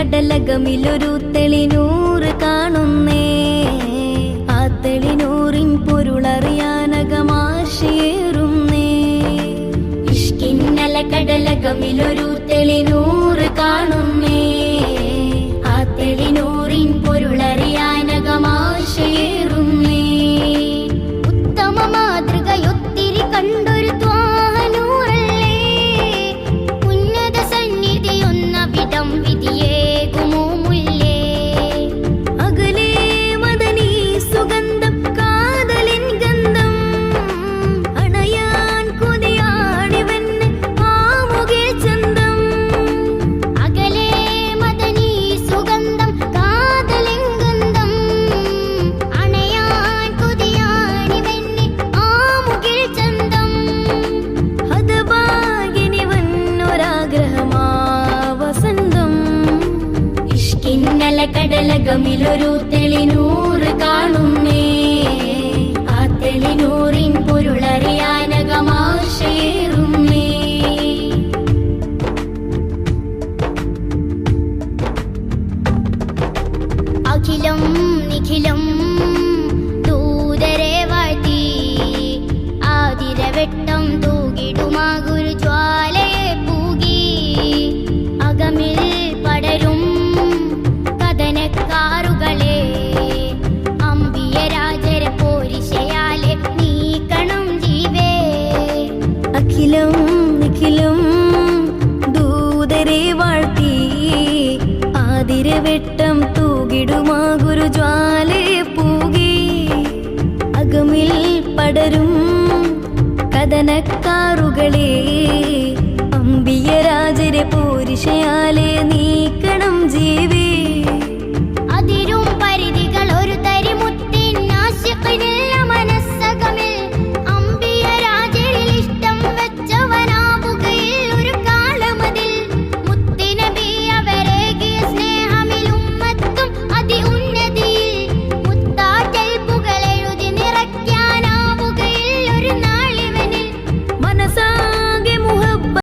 കടലകമിലൊരു തെളിനൂറ് കാണുന്നേ. ആ തെളിനൂറിൻ പൊരുളറിയാനകമാശയേറുന്നേ. ഇഷ്കിന്നല കടലകമിലൊരു തെളിനൂറ് കാണുന്നേ. ആ തെളിനൂറിൻ പൊരുളറിയാനകമാശയേറുന്നേ. ഉത്തമ മാതൃകയൊത്തിരി കണ്ടൊരു ത്വാനൂറല്ലേ. ഉന്നത സന്നിധിയൊന്നവിടം വിധിയേകുമോ മുല്ലേ. അകലേ മദനീ സുഗന്ധം കാതലിൻ ഗന്ധം. അണയാൻ കൊതിയാണിവന് ആമുകിൽ ചന്തം. അകലേ മദനീ സുഗന്ധം കാതലിൻ ഗന്ധം. അണയാൻ കൊതിയാണിവന് ആമുകിൽ ചന്തം. ഹതഭാഗിനിവന്നൊരാഗ്രഹമാ വസന്തം. ഇഷ്കിന്നല കടലകമിലൊരു തെളിനൂറ് കാണുന്നേ. ആ തെളിനൂറിൻ പൊരുളറിയാനകമാശയേറുന്നേ. അഖിലം നിഖിലം ദൂതരെ വാഴ്ത്തി. ആതിരവെട്ടം തൂകിടുമാ ഗുരുജ്വാലയെ പൂകി. അകമിൽ പടരും കഥനക്കാറുകളെ അമ്പിയ രാജര പോരിശയാലെ നീക്കണം ജീവേ. അഖിലം നിഖിലം ദൂതരെ വാഴ്ത്തി. ആതിരവെട്ടം തൂകിടുമാ ഗുരുജ്വാലയെ പൂകി. അകമിൽ പടരും കഥനക്കാറുകളെ